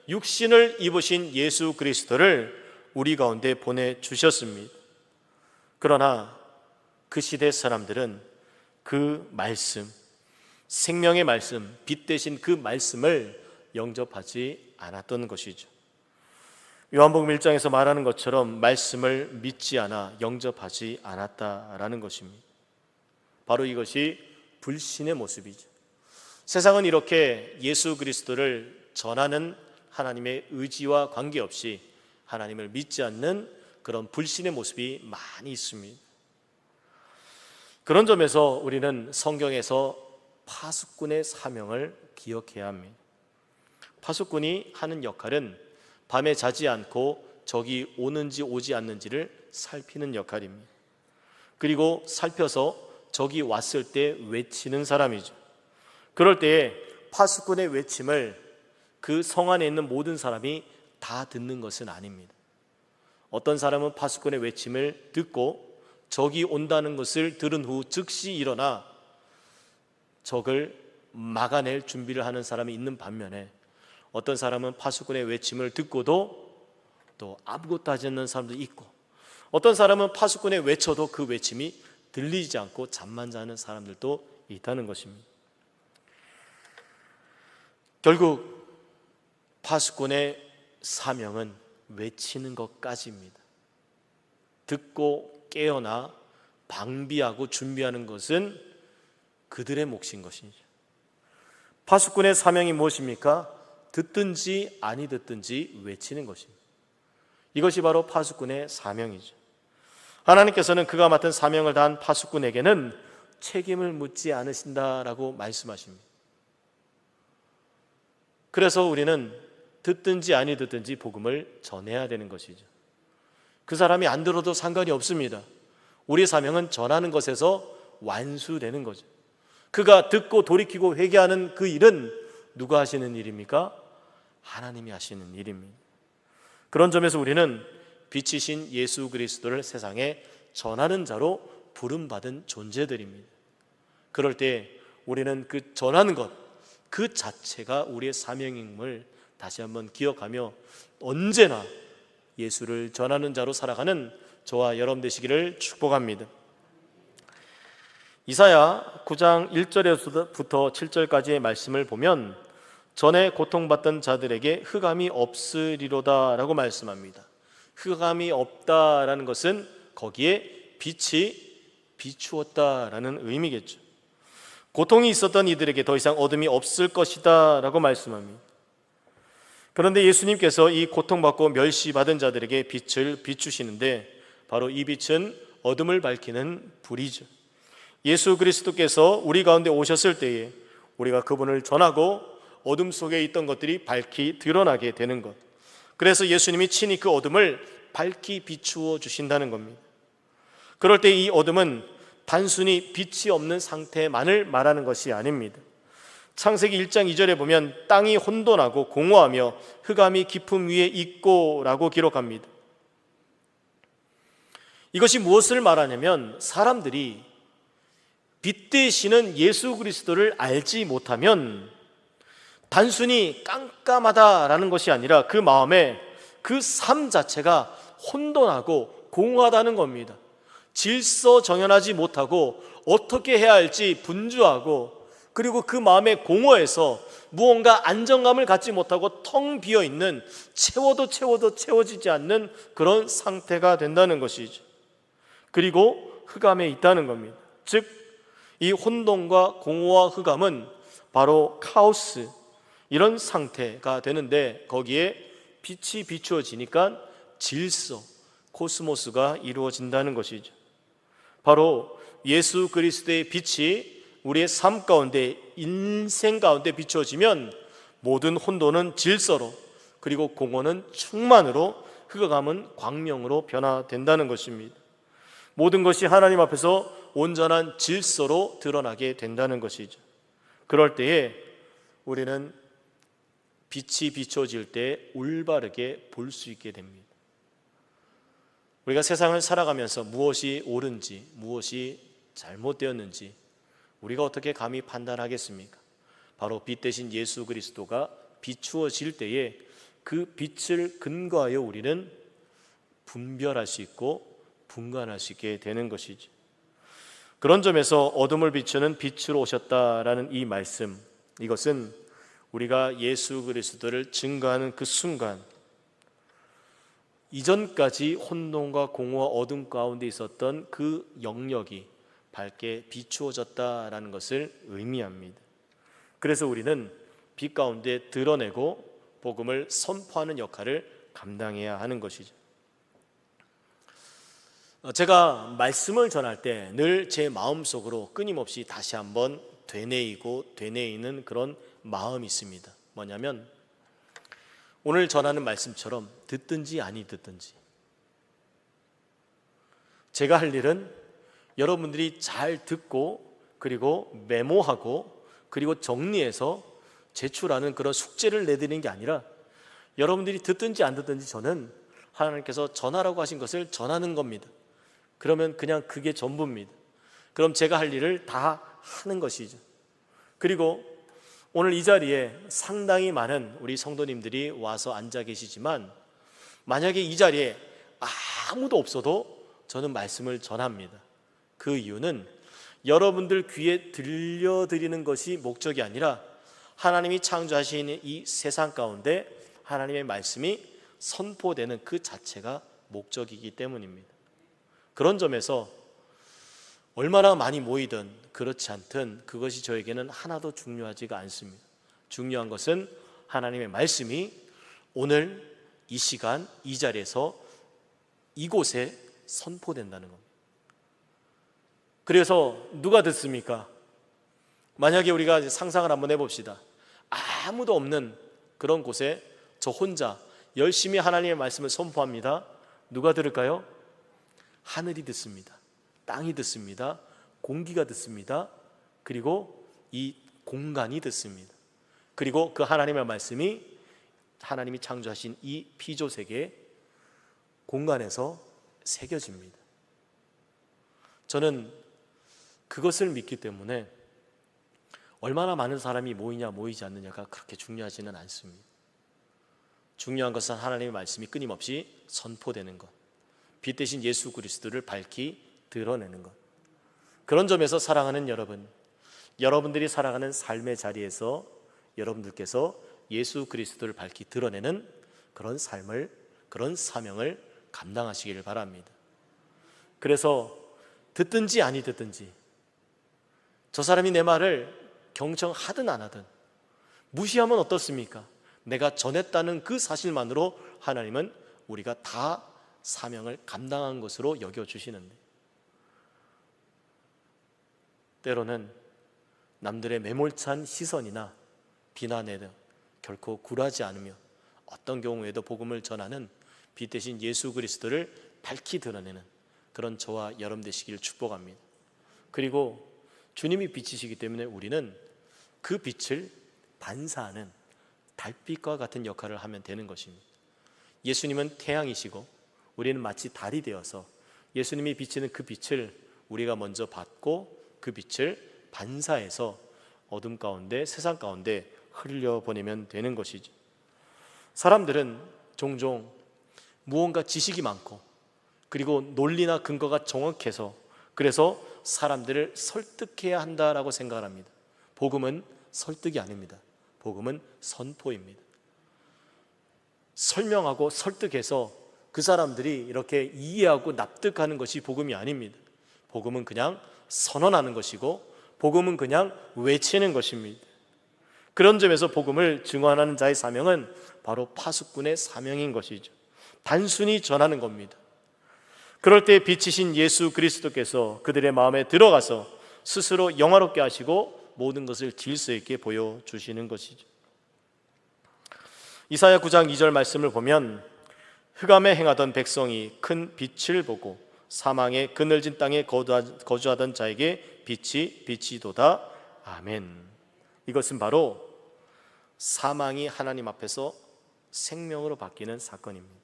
육신을 입으신 예수 그리스도를 우리 가운데 보내주셨습니다. 그러나 그 시대 사람들은 그 말씀, 생명의 말씀, 빛 되신 그 말씀을 영접하지 않았던 것이죠. 요한복음 1장에서 말하는 것처럼 말씀을 믿지 않아 영접하지 않았다라는 것입니다. 바로 이것이 불신의 모습이죠. 세상은 이렇게 예수 그리스도를 전하는 하나님의 의지와 관계없이 하나님을 믿지 않는 그런 불신의 모습이 많이 있습니다. 그런 점에서 우리는 성경에서 파수꾼의 사명을 기억해야 합니다. 파수꾼이 하는 역할은 밤에 자지 않고 적이 오는지 오지 않는지를 살피는 역할입니다. 그리고 살펴서 적이 왔을 때 외치는 사람이죠. 그럴 때에 파수꾼의 외침을 그 성 안에 있는 모든 사람이 다 듣는 것은 아닙니다. 어떤 사람은 파수꾼의 외침을 듣고 적이 온다는 것을 들은 후 즉시 일어나 적을 막아낼 준비를 하는 사람이 있는 반면에 어떤 사람은 파수꾼의 외침을 듣고도 또 아무것도 하지 않는 사람도 있고 어떤 사람은 파수꾼의 외쳐도 그 외침이 들리지 않고 잠만 자는 사람들도 있다는 것입니다. 결국 파수꾼의 사명은 외치는 것까지입니다. 듣고 깨어나 방비하고 준비하는 것은 그들의 몫인 것이죠. 파수꾼의 사명이 무엇입니까? 듣든지 아니 듣든지 외치는 것입니다. 이것이 바로 파수꾼의 사명이죠. 하나님께서는 그가 맡은 사명을 다한 파수꾼에게는 책임을 묻지 않으신다라고 말씀하십니다. 그래서 우리는 듣든지 아니 듣든지 복음을 전해야 되는 것이죠. 그 사람이 안 들어도 상관이 없습니다. 우리의 사명은 전하는 것에서 완수되는 거죠. 그가 듣고 돌이키고 회개하는 그 일은 누가 하시는 일입니까? 하나님이 하시는 일입니다. 그런 점에서 우리는 빛이신 예수 그리스도를 세상에 전하는 자로 부름받은 존재들입니다. 그럴 때 우리는 그 전하는 것, 그 자체가 우리의 사명임을 다시 한번 기억하며 언제나 예수를 전하는 자로 살아가는 저와 여러분 되시기를 축복합니다. 이사야 9장 1절에서부터 7절까지의 말씀을 보면 전에 고통받던 자들에게 흑암이 없으리로다 라고 말씀합니다. 흑암이 없다라는 것은 거기에 빛이 비추었다라는 의미겠죠. 고통이 있었던 이들에게 더 이상 어둠이 없을 것이다 라고 말씀합니다. 그런데 예수님께서 이 고통받고 멸시받은 자들에게 빛을 비추시는데 바로 이 빛은 어둠을 밝히는 불이죠. 예수 그리스도께서 우리 가운데 오셨을 때에 우리가 그분을 전하고 어둠 속에 있던 것들이 밝히 드러나게 되는 것, 그래서 예수님이 친히 그 어둠을 밝히 비추어 주신다는 겁니다. 그럴 때 이 어둠은 단순히 빛이 없는 상태만을 말하는 것이 아닙니다. 창세기 1장 2절에 보면 땅이 혼돈하고 공허하며 흑암이 깊음 위에 있고 라고 기록합니다. 이것이 무엇을 말하냐면 사람들이 빛 되시는 예수 그리스도를 알지 못하면 단순히 깜깜하다라는 것이 아니라 그 마음에 그 삶 자체가 혼돈하고 공허하다는 겁니다. 질서정연하지 못하고 어떻게 해야 할지 분주하고, 그리고 그 마음의 공허에서 무언가 안정감을 갖지 못하고 텅 비어있는, 채워도 채워지지 않는 그런 상태가 된다는 것이죠. 그리고 흑암에 있다는 겁니다. 즉 이 혼돈과 공허와 흑암은 바로 카오스, 이런 상태가 되는데 거기에 빛이 비추어지니까 질서, 코스모스가 이루어진다는 것이죠. 바로 예수 그리스도의 빛이 우리의 삶 가운데, 인생 가운데 비추어지면 모든 혼돈은 질서로, 그리고 공허는 충만으로, 흑암은 광명으로 변화된다는 것입니다. 모든 것이 하나님 앞에서 온전한 질서로 드러나게 된다는 것이죠. 그럴 때에 우리는 빛이 비춰질 때 올바르게 볼 수 있게 됩니다. 우리가 세상을 살아가면서 무엇이 옳은지 무엇이 잘못되었는지 우리가 어떻게 감히 판단하겠습니까? 바로 빛 대신 예수 그리스도가 비추어질 때에 그 빛을 근거하여 우리는 분별할 수 있고 분간할 수 있게 되는 것이죠. 그런 점에서 어둠을 비추는 빛으로 오셨다라는 이 말씀, 이것은 우리가 예수 그리스도를 증거하는 그 순간, 이전까지 혼돈과 공허와 어둠 가운데 있었던 그 영역이 밝게 비추어졌다라는 것을 의미합니다. 그래서 우리는 빛 가운데 드러내고 복음을 선포하는 역할을 감당해야 하는 것이죠. 제가 말씀을 전할 때 늘 제 마음속으로 끊임없이 다시 한번 되뇌이는 그런 마음이 있습니다. 뭐냐면 오늘 전하는 말씀처럼 듣든지 아니 듣든지 제가 할 일은 여러분들이 잘 듣고 그리고 메모하고 그리고 정리해서 제출하는 그런 숙제를 내드리는 게 아니라 여러분들이 듣든지 안 듣든지 저는 하나님께서 전하라고 하신 것을 전하는 겁니다. 그러면 그냥 그게 전부입니다. 그럼 제가 할 일을 다 하는 것이죠. 그리고 오늘 이 자리에 상당히 많은 우리 성도님들이 와서 앉아 계시지만 만약에 이 자리에 아무도 없어도 저는 말씀을 전합니다. 그 이유는 여러분들 귀에 들려드리는 것이 목적이 아니라 하나님이 창조하신 이 세상 가운데 하나님의 말씀이 선포되는 그 자체가 목적이기 때문입니다. 그런 점에서 얼마나 많이 모이든 그렇지 않든 그것이 저에게는 하나도 중요하지가 않습니다. 중요한 것은 하나님의 말씀이 오늘 이 시간 이 자리에서 이곳에 선포된다는 겁니다. 그래서 누가 듣습니까? 만약에 우리가 상상을 한번 해봅시다. 아무도 없는 그런 곳에 저 혼자 열심히 하나님의 말씀을 선포합니다. 누가 들을까요? 하늘이 듣습니다. 땅이 듣습니다. 공기가 듣습니다. 그리고 이 공간이 듣습니다. 그리고 그 하나님의 말씀이 하나님이 창조하신 이 피조세계 공간에서 새겨집니다. 저는 그것을 믿기 때문에 얼마나 많은 사람이 모이냐 모이지 않느냐가 그렇게 중요하지는 않습니다. 중요한 것은 하나님의 말씀이 끊임없이 선포되는 것, 빛 대신 예수 그리스도를 밝히 드러내는 것. 그런 점에서 사랑하는 여러분, 여러분들이 살아가는 삶의 자리에서 여러분들께서 예수 그리스도를 밝히 드러내는 그런 삶을, 그런 사명을 감당하시기를 바랍니다. 그래서 듣든지 아니 듣든지 저 사람이 내 말을 경청하든 안 하든 무시하면 어떻습니까? 내가 전했다는 그 사실만으로 하나님은 우리가 다 사명을 감당한 것으로 여겨주시는데, 때로는 남들의 매몰찬 시선이나 비난에는 결코 굴하지 않으며 어떤 경우에도 복음을 전하는 빛 대신 예수 그리스도를 밝히 드러내는 그런 저와 여러분 되시기를 축복합니다. 그리고 주님이 빛이시기 때문에 우리는 그 빛을 반사하는 달빛과 같은 역할을 하면 되는 것입니다. 예수님은 태양이시고 우리는 마치 달이 되어서 예수님이 비치는 그 빛을 우리가 먼저 받고 그 빛을 반사해서 어둠 가운데, 세상 가운데 흘려보내면 되는 것이죠. 사람들은 종종 무언가 지식이 많고 그리고 논리나 근거가 정확해서 그래서 사람들을 설득해야 한다라고 생각을 합니다. 복음은 설득이 아닙니다. 복음은 선포입니다. 설명하고 설득해서 그 사람들이 이렇게 이해하고 납득하는 것이 복음이 아닙니다. 복음은 그냥 선언하는 것이고 복음은 그냥 외치는 것입니다. 그런 점에서 복음을 증언하는 자의 사명은 바로 파수꾼의 사명인 것이죠. 단순히 전하는 겁니다. 그럴 때 빛이신 예수 그리스도께서 그들의 마음에 들어가서 스스로 영화롭게 하시고 모든 것을 질서 있게 보여주시는 것이죠. 이사야 9장 2절 말씀을 보면 흑암에 행하던 백성이 큰 빛을 보고 사망의 그늘진 땅에 거주하던 자에게 빛이 비치도다. 아멘. 이것은 바로 사망이 하나님 앞에서 생명으로 바뀌는 사건입니다.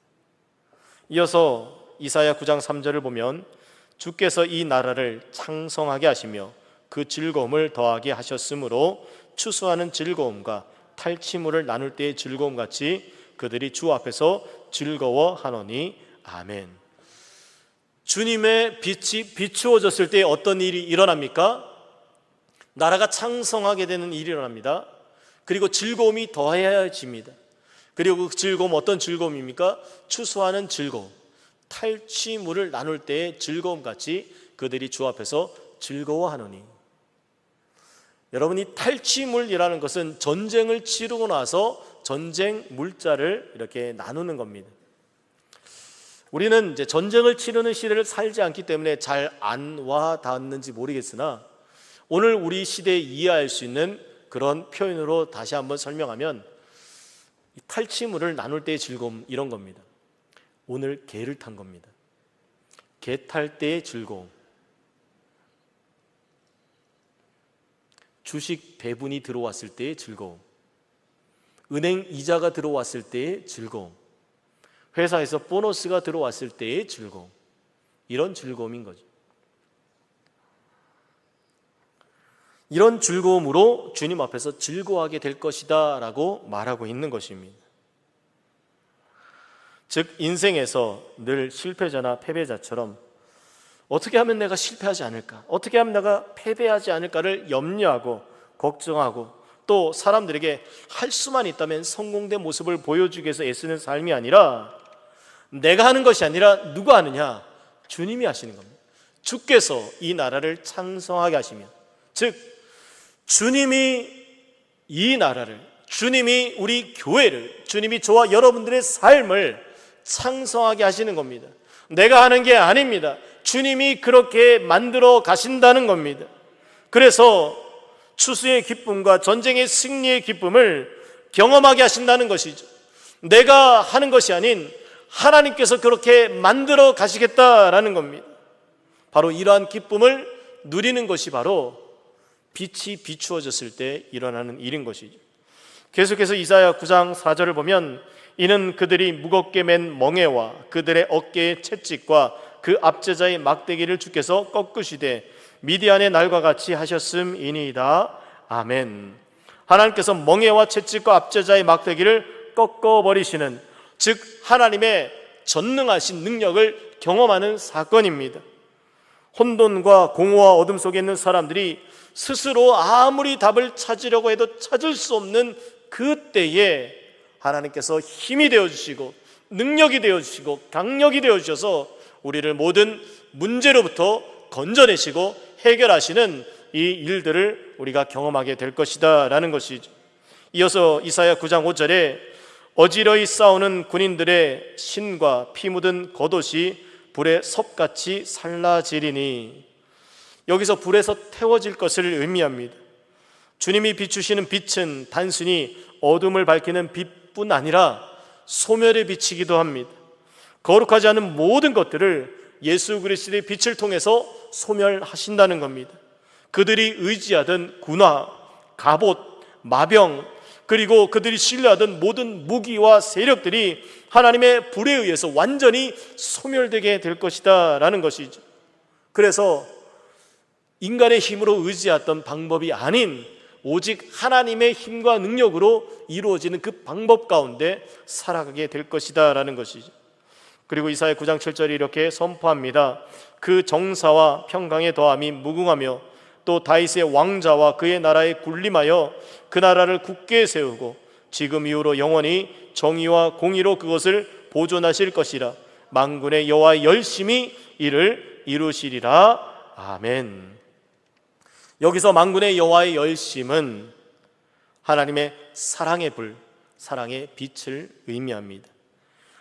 이어서 이사야 9장 3절을 보면 주께서 이 나라를 창성하게 하시며 그 즐거움을 더하게 하셨으므로 추수하는 즐거움과 탈취물을 나눌 때의 즐거움 같이 그들이 주 앞에서 즐거워하노니. 아멘. 주님의 빛이 비추어졌을 때 어떤 일이 일어납니까? 나라가 창성하게 되는 일이 일어납니다. 그리고 즐거움이 더해집니다. 그리고 그 즐거움 어떤 즐거움입니까? 추수하는 즐거움, 탈취물을 나눌 때의 즐거움 같이 그들이 주 앞에서 즐거워하노니. 여러분이 탈취물이라는 것은 전쟁을 치르고 나서 전쟁 물자를 이렇게 나누는 겁니다. 우리는 이제 전쟁을 치르는 시대를 살지 않기 때문에 잘 안 와 닿았는지 모르겠으나 오늘 우리 시대에 이해할 수 있는 그런 표현으로 다시 한번 설명하면 이 탈취물을 나눌 때의 즐거움 이런 겁니다. 오늘 개를 탄 겁니다. 개 탈 때의 즐거움, 주식 배분이 들어왔을 때의 즐거움, 은행 이자가 들어왔을 때의 즐거움, 회사에서 보너스가 들어왔을 때의 즐거움, 이런 즐거움인 거죠. 이런 즐거움으로 주님 앞에서 즐거워하게 될 것이다 라고 말하고 있는 것입니다. 즉 인생에서 늘 실패자나 패배자처럼 어떻게 하면 내가 실패하지 않을까, 어떻게 하면 내가 패배하지 않을까를 염려하고 걱정하고 또 사람들에게 할 수만 있다면 성공된 모습을 보여주기 위해서 애쓰는 삶이 아니라 내가 하는 것이 아니라 누가 하느냐, 주님이 하시는 겁니다. 주께서 이 나라를 창성하게 하시면, 즉 주님이 이 나라를, 주님이 우리 교회를, 주님이 저와 여러분들의 삶을 창성하게 하시는 겁니다. 내가 하는 게 아닙니다. 주님이 그렇게 만들어 가신다는 겁니다. 그래서 추수의 기쁨과 전쟁의 승리의 기쁨을 경험하게 하신다는 것이죠. 내가 하는 것이 아닌 하나님께서 그렇게 만들어 가시겠다라는 겁니다. 바로 이러한 기쁨을 누리는 것이 바로 빛이 비추어졌을 때 일어나는 일인 것이죠. 계속해서 이사야 9장 4절을 보면, 이는 그들이 무겁게 맨 멍에와 그들의 어깨의 채찍과 그 압제자의 막대기를 주께서 꺾으시되 미디안의 날과 같이 하셨음이니이다. 아멘. 하나님께서 멍에와 채찍과 압제자의 막대기를 꺾어버리시는, 즉 하나님의 전능하신 능력을 경험하는 사건입니다. 혼돈과 공허와 어둠 속에 있는 사람들이 스스로 아무리 답을 찾으려고 해도 찾을 수 없는 그때에 하나님께서 힘이 되어주시고 능력이 되어주시고 강력이 되어주셔서 우리를 모든 문제로부터 건져내시고 해결하시는 이 일들을 우리가 경험하게 될 것이다 라는 것이죠. 이어서 이사야 9장 5절에 어지러이 싸우는 군인들의 신과 피 묻은 겉옷이 불에 섭같이 살라지리니, 여기서 불에서 태워질 것을 의미합니다. 주님이 비추시는 빛은 단순히 어둠을 밝히는 빛뿐 아니라 소멸의 빛이기도 합니다. 거룩하지 않은 모든 것들을 예수 그리스도의 빛을 통해서 소멸하신다는 겁니다. 그들이 의지하던 군화, 갑옷, 마병, 그리고 그들이 신뢰하던 모든 무기와 세력들이 하나님의 불에 의해서 완전히 소멸되게 될 것이다 라는 것이죠. 그래서 인간의 힘으로 의지했던 방법이 아닌 오직 하나님의 힘과 능력으로 이루어지는 그 방법 가운데 살아가게 될 것이다 라는 것이죠. 그리고 이사야 9장 7절이 이렇게 선포합니다. 그 정사와 평강의 더함이 무궁하며 또 다윗의 왕자와 그의 나라에 군림하여 그 나라를 굳게 세우고 지금 이후로 영원히 정의와 공의로 그것을 보존하실 것이라. 만군의 여호와의 열심히 이를 이루시리라. 아멘. 여기서 만군의 여호와의 열심은 하나님의 사랑의 불, 사랑의 빛을 의미합니다.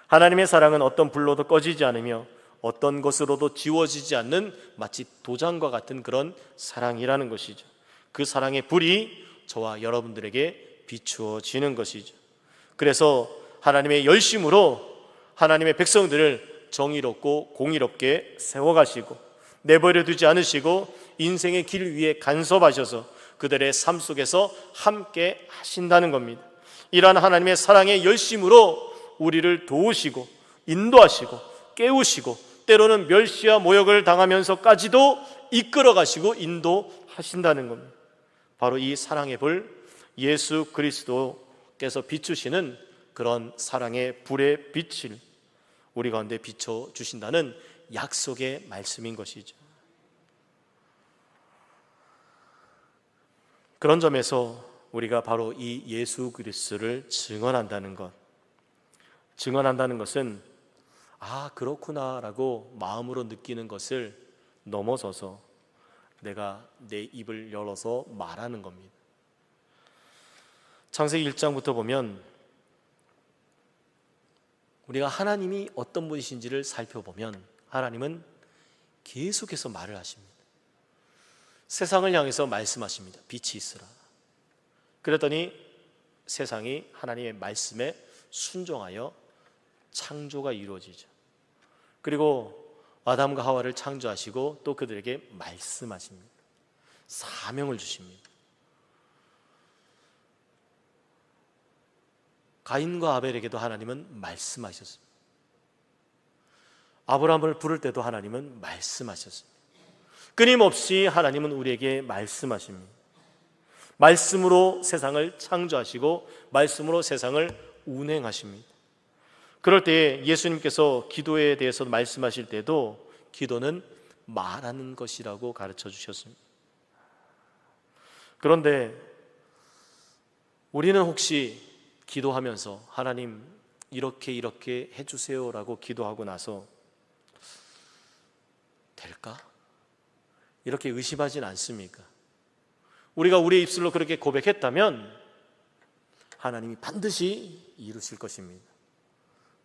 하나님의 사랑은 어떤 불로도 꺼지지 않으며 어떤 것으로도 지워지지 않는 마치 도장과 같은 그런 사랑이라는 것이죠. 그 사랑의 불이 저와 여러분들에게 비추어지는 것이죠. 그래서 하나님의 열심으로 하나님의 백성들을 정의롭고 공의롭게 세워가시고 내버려 두지 않으시고 인생의 길 위에 간섭하셔서 그들의 삶 속에서 함께 하신다는 겁니다. 이러한 하나님의 사랑의 열심으로 우리를 도우시고 인도하시고 깨우시고 때로는 멸시와 모욕을 당하면서까지도 이끌어 가시고 인도하신다는 겁니다. 바로 이 사랑의 불, 예수 그리스도께서 비추시는 그런 사랑의 불의 빛을 우리 가운데 비춰주신다는 약속의 말씀인 것이죠. 그런 점에서 우리가 바로 이 예수 그리스도를 증언한다는 것, 증언한다는 것은 아 그렇구나 라고 마음으로 느끼는 것을 넘어서서 내가 내 입을 열어서 말하는 겁니다. 창세기 1장부터 보면 우리가 하나님이 어떤 분이신지를 살펴보면 하나님은 계속해서 말을 하십니다. 세상을 향해서 말씀하십니다. 빛이 있으라. 그랬더니 세상이 하나님의 말씀에 순종하여 창조가 이루어지죠. 그리고 아담과 하와를 창조하시고 또 그들에게 말씀하십니다. 사명을 주십니다. 가인과 아벨에게도 하나님은 말씀하셨습니다. 아브라함을 부를 때도 하나님은 말씀하셨습니다. 끊임없이 하나님은 우리에게 말씀하십니다. 말씀으로 세상을 창조하시고 말씀으로 세상을 운행하십니다. 그럴 때 예수님께서 기도에 대해서 말씀하실 때도 기도는 말하는 것이라고 가르쳐 주셨습니다. 그런데 우리는 혹시 기도하면서 하나님 이렇게 해주세요라고 기도하고 나서 될까? 이렇게 의심하진 않습니까? 우리가 우리의 입술로 그렇게 고백했다면 하나님이 반드시 이루실 것입니다.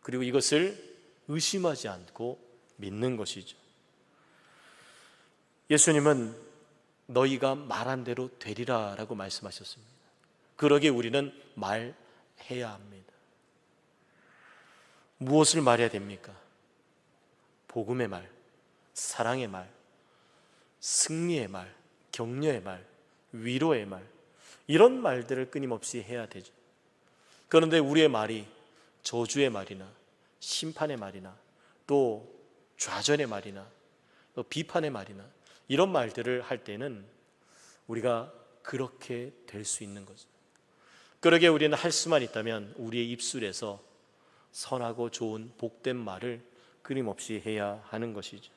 그리고 이것을 의심하지 않고 믿는 것이죠. 예수님은 너희가 말한 대로 되리라 라고 말씀하셨습니다. 그러기에 우리는 말해야 합니다. 무엇을 말해야 됩니까? 복음의 말, 사랑의 말, 승리의 말, 격려의 말, 위로의 말, 이런 말들을 끊임없이 해야 되죠. 그런데 우리의 말이 저주의 말이나 심판의 말이나 또 좌절의 말이나 또 비판의 말이나 이런 말들을 할 때는 우리가 그렇게 될 수 있는 거죠. 그러기에 우리는 할 수만 있다면 우리의 입술에서 선하고 좋은 복된 말을 끊임없이 해야 하는 것이죠.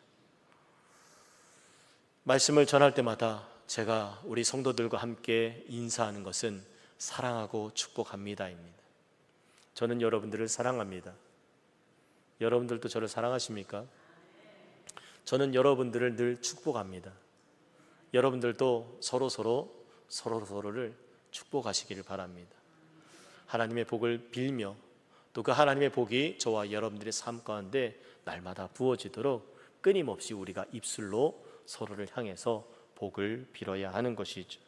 말씀을 전할 때마다 제가 우리 성도들과 함께 인사하는 것은 사랑하고 축복합니다입니다. 저는 여러분들을 사랑합니다. 여러분들도 저를 사랑하십니까? 저는 여러분들을 늘 축복합니다. 여러분들도 서로를 축복하시기를 바랍니다. 하나님의 복을 빌며 또 그 하나님의 복이 저와 여러분들의 삶 가운데 날마다 부어지도록 끊임없이 우리가 입술로 서로를 향해서 복을 빌어야 하는 것이죠.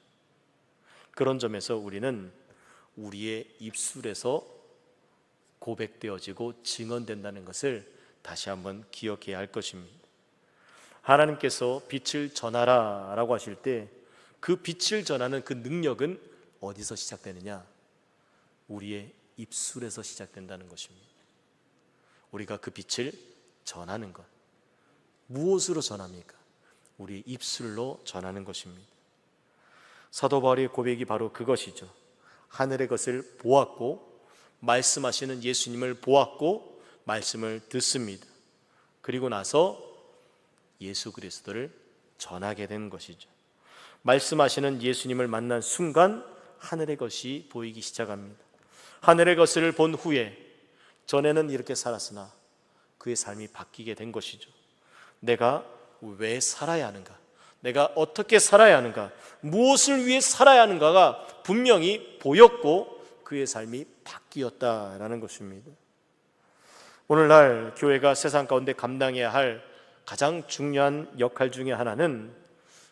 그런 점에서 우리는 우리의 입술에서 고백되어지고 증언된다는 것을 다시 한번 기억해야 할 것입니다. 하나님께서 빛을 전하라 라고 하실 때 그 빛을 전하는 그 능력은 어디서 시작되느냐? 우리의 입술에서 시작된다는 것입니다. 우리가 그 빛을 전하는 것, 무엇으로 전합니까? 우리 입술로 전하는 것입니다. 사도 바울의 고백이 바로 그것이죠. 하늘의 것을 보았고 말씀하시는 예수님을 보았고 말씀을 듣습니다. 그리고 나서 예수 그리스도를 전하게 된 것이죠. 말씀하시는 예수님을 만난 순간 하늘의 것이 보이기 시작합니다. 하늘의 것을 본 후에 전에는 이렇게 살았으나 그의 삶이 바뀌게 된 것이죠. 내가 왜 살아야 하는가? 내가 어떻게 살아야 하는가? 무엇을 위해 살아야 하는가가 분명히 보였고 그의 삶이 바뀌었다라는 것입니다. 오늘날 교회가 세상 가운데 감당해야 할 가장 중요한 역할 중에 하나는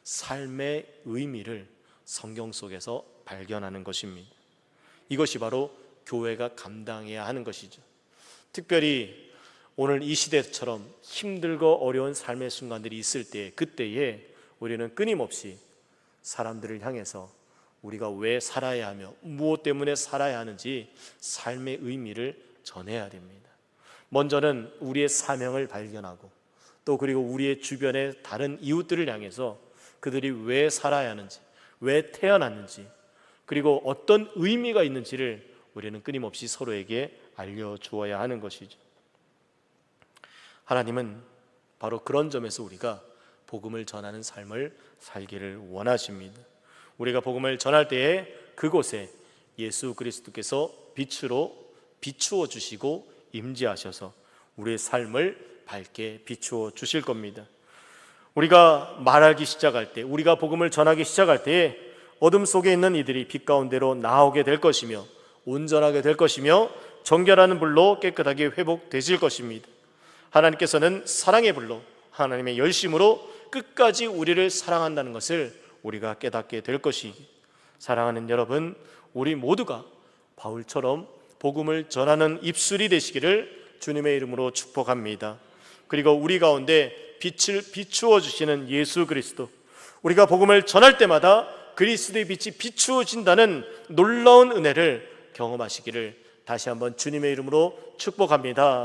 삶의 의미를 성경 속에서 발견하는 것입니다. 이것이 바로 교회가 감당해야 하는 것이죠. 특별히 오늘 이 시대처럼 힘들고 어려운 삶의 순간들이 있을 때 그때에 우리는 끊임없이 사람들을 향해서 우리가 왜 살아야 하며 무엇 때문에 살아야 하는지 삶의 의미를 전해야 됩니다. 먼저는 우리의 사명을 발견하고 또 그리고 우리의 주변의 다른 이웃들을 향해서 그들이 왜 살아야 하는지, 왜 태어났는지, 그리고 어떤 의미가 있는지를 우리는 끊임없이 서로에게 알려주어야 하는 것이죠. 하나님은 바로 그런 점에서 우리가 복음을 전하는 삶을 살기를 원하십니다. 우리가 복음을 전할 때에 그곳에 예수 그리스도께서 빛으로 비추어 주시고 임재하셔서 우리의 삶을 밝게 비추어 주실 겁니다. 우리가 말하기 시작할 때, 우리가 복음을 전하기 시작할 때에 어둠 속에 있는 이들이 빛 가운데로 나오게 될 것이며 온전하게 될 것이며 정결하는 불로 깨끗하게 회복되실 것입니다. 하나님께서는 사랑의 불로 하나님의 열심으로 끝까지 우리를 사랑한다는 것을 우리가 깨닫게 될 것이기, 사랑하는 여러분, 우리 모두가 바울처럼 복음을 전하는 입술이 되시기를 주님의 이름으로 축복합니다. 그리고 우리 가운데 빛을 비추어 주시는 예수 그리스도, 우리가 복음을 전할 때마다 그리스도의 빛이 비추어진다는 놀라운 은혜를 경험하시기를 다시 한번 주님의 이름으로 축복합니다.